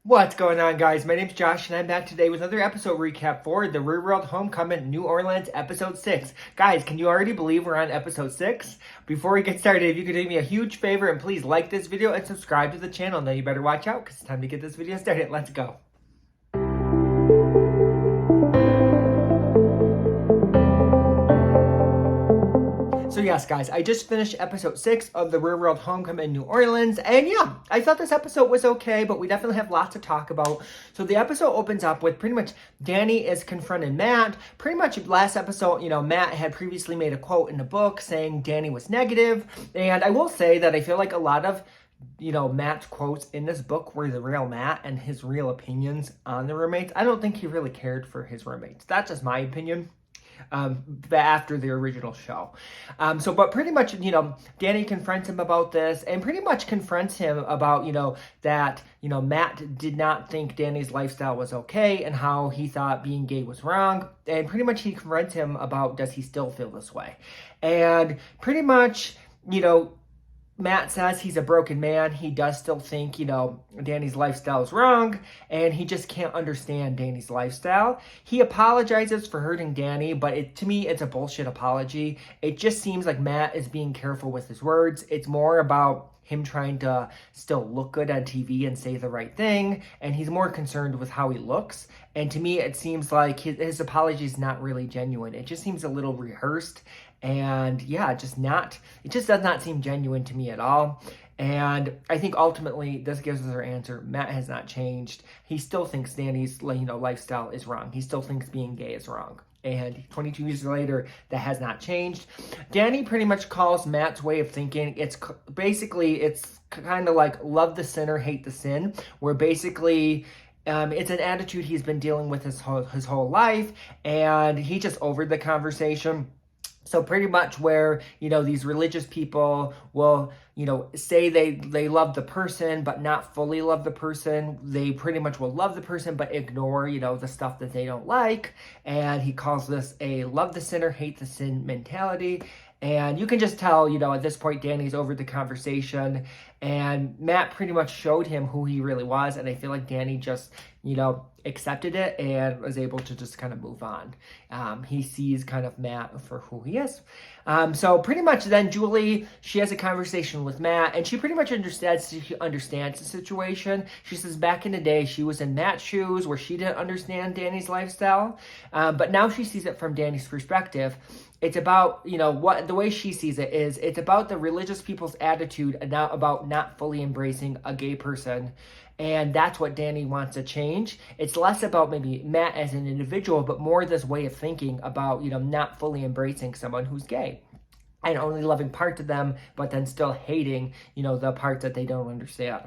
What's going on, guys? My name's Josh, and I'm back today with another episode recap for The Real World Homecoming New Orleans Episode 6. Guys, can you already believe we're on Episode 6? Before we get started, if you could do me a huge favor and please like this video and subscribe to the channel. Now you better watch out because it's time to get this video started. Let's go. So yes, guys, I just finished episode 6 of The Real World Homecoming in New Orleans, and yeah, I thought this episode was okay, but we definitely have lots to talk about. So the episode opens up with pretty much Danny is confronting Matt. Pretty much last episode, Matt had previously made a quote in the book saying Danny was negative, and I will say that I feel like a lot of Matt's quotes in this book were the real Matt and his real opinions on the roommates. I don't think he really cared for his roommates. That's just my opinion. After the original show. But pretty much, Danny confronts him about this and pretty much confronts him about, that, Matt did not think Danny's lifestyle was okay and how he thought being gay was wrong. And pretty much he confronts him about, does he still feel this way? And pretty much, Matt says he's a broken man. He does still think, Danny's lifestyle is wrong, and he just can't understand Danny's lifestyle. He apologizes for hurting Danny, but to me, it's a bullshit apology. It just seems like Matt is being careful with his words. It's more about him trying to still look good on TV and say the right thing, and he's more concerned with how he looks. And to me, it seems like his apology is not really genuine. It just seems a little rehearsed, and yeah, it just does not seem genuine to me at all. And I think ultimately this gives us our answer. Matt has not changed. He still thinks Danny's lifestyle is wrong. He still thinks being gay is wrong. And 22 years later, that has not changed. Danny pretty much calls Matt's way of thinking, it's kind of like love the sinner, hate the sin, where basically it's an attitude he's been dealing with his whole life, and he just overed the conversation. So pretty much where, these religious people will, say they love the person, but not fully love the person. They pretty much will love the person, but ignore, the stuff that they don't like. And he calls this a love the sinner, hate the sin mentality. And you can just tell, at this point, Danny's over the conversation. And Matt pretty much showed him who he really was. And I feel like Danny just, accepted it and was able to just kind of move on. He sees kind of Matt for who he is. So pretty much then Julie, she has a conversation with Matt, and she pretty much understands the situation. She says back in the day, she was in Matt's shoes where she didn't understand Danny's lifestyle. But now she sees it from Danny's perspective. It's about, the way she sees it is it's about the religious people's attitude and not about not fully embracing a gay person. And that's what Danny wants to change. It's less about maybe Matt as an individual, but more this way of thinking about, not fully embracing someone who's gay and only loving parts of them, but then still hating, the parts that they don't understand.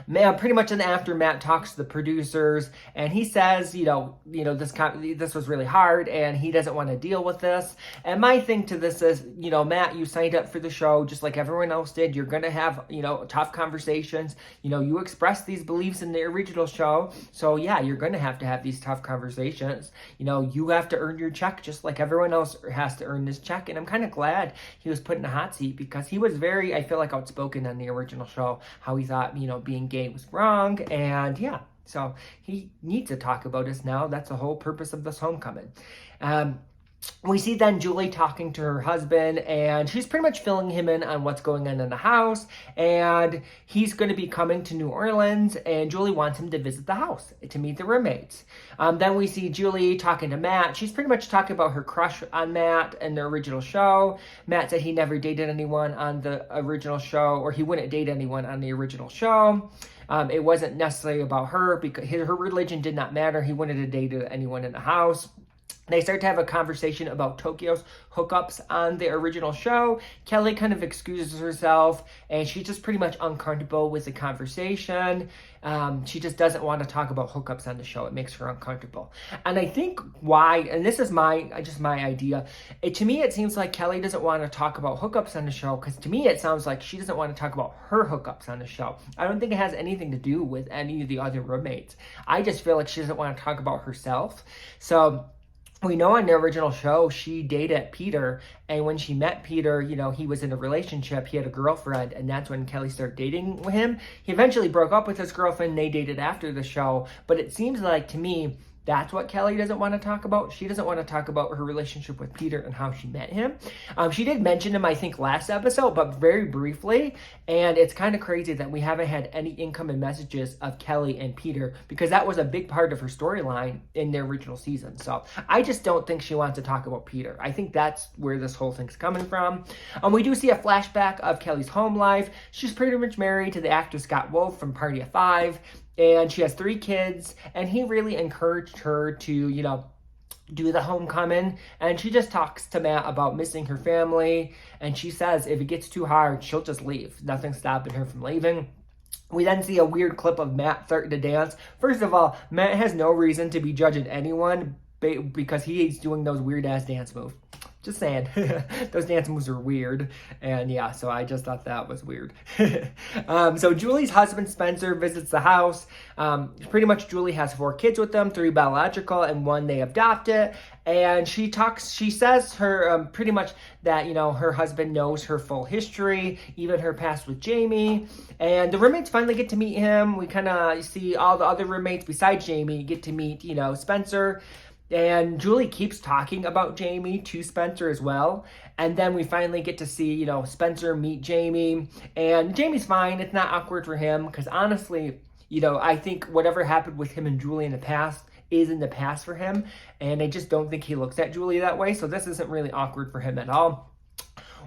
Pretty much after Matt talks to the producers, and he says, this was really hard, and he doesn't want to deal with this. And my thing to this is, Matt, you signed up for the show just like everyone else did. You're gonna have, tough conversations. You expressed these beliefs in the original show, so yeah, you're gonna have to have these tough conversations. You have to earn your check just like everyone else has to earn this check. And I'm kind of glad he was put in a hot seat because he was very, I feel like, outspoken on the original show, how he thought, being gay was wrong. And yeah, so he needs to talk about this now. That's the whole purpose of this homecoming. We see then Julie talking to her husband, and she's pretty much filling him in on what's going on in the house, and he's going to be coming to New Orleans, and Julie wants him to visit the house to meet the roommates. Then we see Julie talking to Matt. She's pretty much talking about her crush on Matt in the original show. Matt said he never dated anyone on the original show, or he wouldn't date anyone on the original show. It wasn't necessarily about her because her religion did not matter. He wouldn't have dated anyone in the house. They start to have a conversation about Tokyo's hookups on the original show. Kelly kind of excuses herself, and she's just pretty much uncomfortable with the conversation. She just doesn't want to talk about hookups on the show. It makes her uncomfortable. And I think why, and this is my idea, to me it seems like Kelly doesn't want to talk about hookups on the show because to me it sounds like she doesn't want to talk about her hookups on the show. I don't think it has anything to do with any of the other roommates. I just feel like she doesn't want to talk about herself. So we know on the original show she dated Peter, and when she met Peter, he was in a relationship, he had a girlfriend, and that's when Kelly started dating him. He eventually broke up with his girlfriend, and they dated after the show, but it seems like to me that's what Kelly doesn't want to talk about. She doesn't want to talk about her relationship with Peter and how she met him. She did mention him, I think, last episode, but very briefly. And it's kind of crazy that we haven't had any incoming messages of Kelly and Peter, because that was a big part of her storyline in the original season. So I just don't think she wants to talk about Peter. I think that's where this whole thing's coming from. We do see a flashback of Kelly's home life. She's pretty much married to the actor Scott Wolf from Party of Five. And she has 3 kids, and he really encouraged her to, do the homecoming. And she just talks to Matt about missing her family. And she says if it gets too hard, she'll just leave. Nothing's stopping her from leaving. We then see a weird clip of Matt starting to dance. First of all, Matt has no reason to be judging anyone because he's doing those weird-ass dance moves. Just saying. Those dance moves are weird. And yeah, so I just thought that was weird. So Julie's husband, Spencer, visits the house. Pretty much Julie has 4 kids with them, 3 biological and 1 they adopted. And she says her pretty much that, her husband knows her full history, even her past with Jamie. And the roommates finally get to meet him. We kind of see all the other roommates besides Jamie get to meet, Spencer. And Julie keeps talking about Jamie to Spencer as well. And then we finally get to see, Spencer meet Jamie. And Jamie's fine. It's not awkward for him because honestly, I think whatever happened with him and Julie in the past is in the past for him. And I just don't think he looks at Julie that way. So this isn't really awkward for him at all.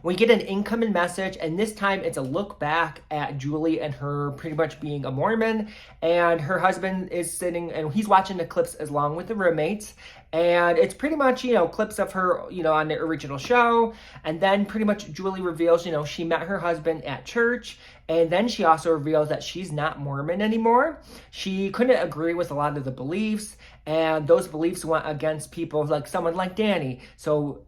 We get an incoming message, and this time it's a look back at Julie and her pretty much being a Mormon, and her husband is sitting, and he's watching the clips along with the roommates, and it's pretty much, clips of her, on the original show, and then pretty much Julie reveals, she met her husband at church, and then she also reveals that she's not Mormon anymore. She couldn't agree with a lot of the beliefs, and those beliefs went against people like someone like Danny. So,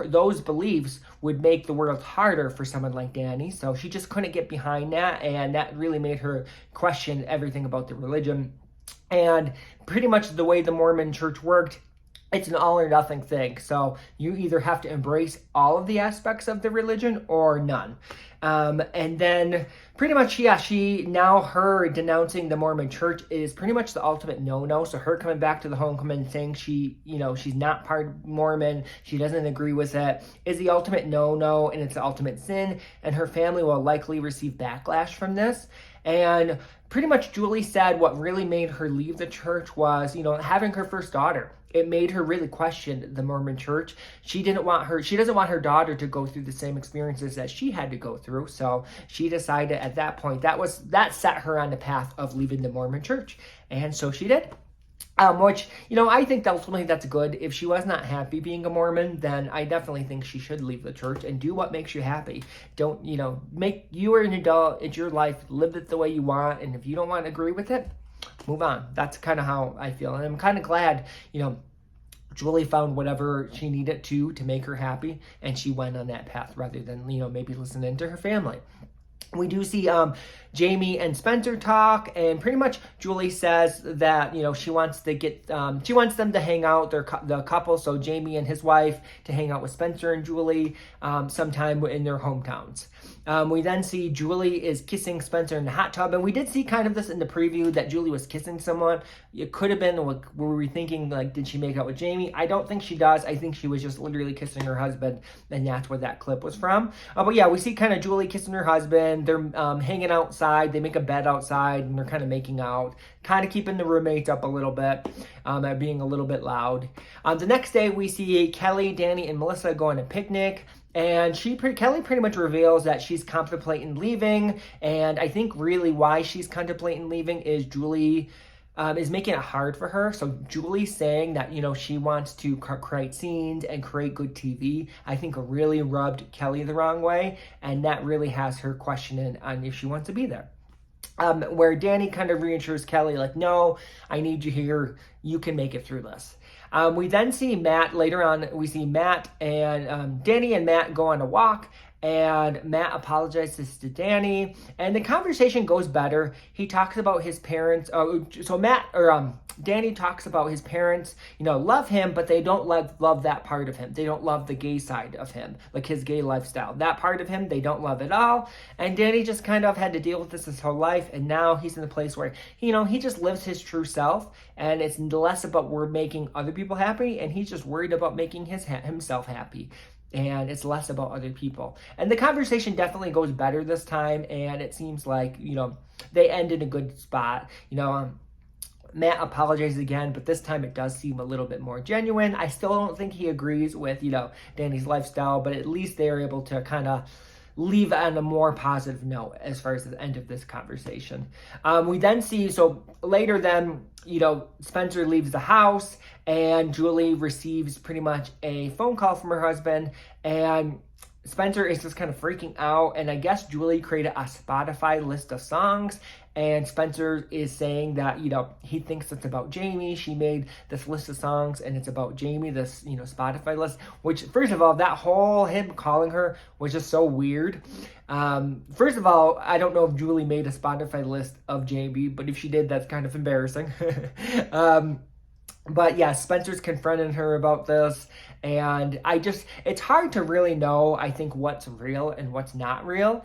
those beliefs would make the world harder for someone like Danny. So she just couldn't get behind that, and that really made her question everything about the religion. And pretty much the way the Mormon church worked, it's an all or nothing thing. So you either have to embrace all of the aspects of the religion or none. And then pretty much, her denouncing the Mormon church is pretty much the ultimate no-no. So her coming back to the homecoming saying she's not part of Mormon, she doesn't agree with it, is the ultimate no-no, and it's the ultimate sin. And her family will likely receive backlash from this. And pretty much Julie said what really made her leave the church was, having her first daughter. It made her really question the Mormon church. She doesn't want her daughter to go through the same experiences that she had to go through. So she decided at that point that set her on the path of leaving the Mormon church. And so she did. Which, I think ultimately that's good. If she was not happy being a Mormon, then I definitely think she should leave the church and do what makes you happy. Don't, you are an adult, it's your life, live it the way you want, and if you don't want to agree with it, move on. That's kind of how I feel. And I'm kind of glad, Julie found whatever she needed to make her happy, and she went on that path rather than, maybe listening to her family. We do see Jamie and Spencer talk, and pretty much Julie says that, she wants them to hang out, the couple, so Jamie and his wife, to hang out with Spencer and Julie sometime in their hometowns. We then see Julie is kissing Spencer in the hot tub, and we did see kind of this in the preview that Julie was kissing someone. It could have been, were we thinking, did she make out with Jamie? I don't think she does. I think she was just literally kissing her husband, and that's where that clip was from. But yeah, we see kind of Julie kissing her husband. They're hanging outside. They make a bed outside, and they're kind of making out, kind of keeping the roommates up a little bit, being a little bit loud. The next day, we see Kelly, Danny, and Melissa go on a picnic. And Kelly pretty much reveals that she's contemplating leaving. And I think really why she's contemplating leaving is Julie is making it hard for her. So Julie's saying that, she wants to create scenes and create good TV, I think really rubbed Kelly the wrong way. And that really has her questioning on if she wants to be there. Where Danny kind of reassures Kelly, no, I need you here. You can make it through this. We then see Matt later on. We see Matt and Danny and Matt go on a walk, and Matt apologizes to Danny, and the conversation goes better. He talks about his parents. Danny talks about his parents, love him, but they don't love that part of him. They don't love the gay side of him, like his gay lifestyle. That part of him, they don't love at all. And Danny just kind of had to deal with this his whole life, and now he's in the place where, he just lives his true self, and it's less about we're making other people happy, and he's just worried about making himself happy. And it's less about other people. And the conversation definitely goes better this time, and it seems like, they end in a good spot. Matt apologizes again, but this time it does seem a little bit more genuine. I still don't think he agrees with, Danny's lifestyle, but at least they are able to kind of leave on a more positive note as far as the end of this conversation. We then see, so later then, Spencer leaves the house and Julie receives pretty much a phone call from her husband, and Spencer is just kind of freaking out, and I guess Julie created a Spotify list of songs, and Spencer is saying that, he thinks it's about Jamie. She made this list of songs, and it's about Jamie, this, Spotify list, which, first of all, that whole him calling her was just so weird. First of all, I don't know if Julie made a Spotify list of Jamie, but if she did, that's kind of embarrassing. But yeah, Spencer's confronting her about this, and it's hard to really know, I think, what's real and what's not real.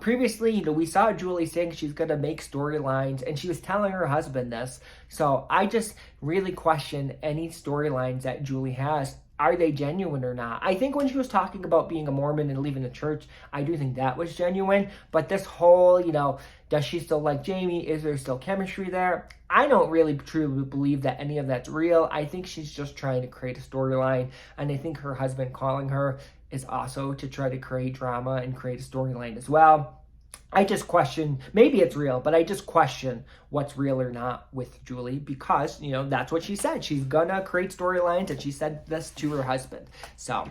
Previously, we saw Julie saying she's going to make storylines, and she was telling her husband this. So I just really question any storylines that Julie has. Are they genuine or not? I think when she was talking about being a Mormon and leaving the church, I do think that was genuine. But this whole, does she still like Jamie? Is there still chemistry there? I don't really truly believe that any of that's real. I think she's just trying to create a storyline. And I think her husband calling her is also to try to create drama and create a storyline as well. I just question, maybe it's real, but I just question what's real or not with Julie because, that's what she said. She's gonna create storylines, and she said this to her husband. So,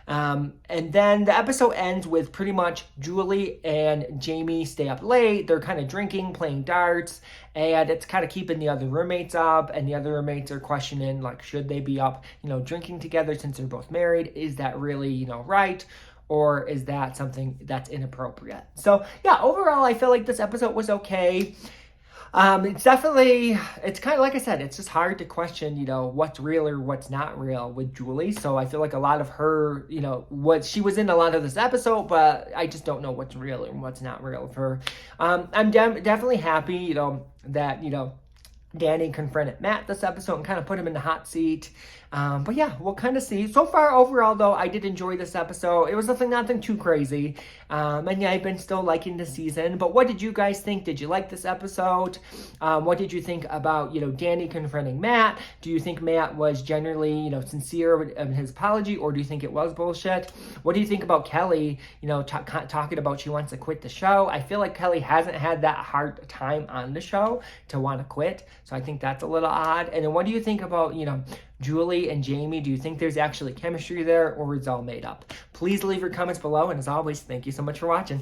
and then the episode ends with pretty much Julie and Jamie stay up late. They're kind of drinking, playing darts, and it's kind of keeping the other roommates up, and the other roommates are questioning, like, should they be up, drinking together since they're both married? Is that really, right? Or is that something that's inappropriate? So yeah, overall, I feel like this episode was okay. It's kind of like I said, it's just hard to question, what's real or what's not real with Julie. So I feel like a lot of her, what she was in a lot of this episode, but I just don't know what's real and what's not real of her. I'm definitely happy, that, Danny confronted Matt this episode and kind of put him in the hot seat. But yeah, we'll kind of see. So far, overall, though, I did enjoy this episode. It was nothing too crazy. And yeah, I've been still liking the season. But what did you guys think? Did you like this episode? What did you think about, Danny confronting Matt? Do you think Matt was generally, sincere in his apology, or do you think it was bullshit? What do you think about Kelly, talking about she wants to quit the show? I feel like Kelly hasn't had that hard time on the show to want to quit. So I think that's a little odd. And then what do you think about, Julie and Jamie? Do you think there's actually chemistry there, or is it all made up? Please leave your comments below, and as always, thank you so much for watching.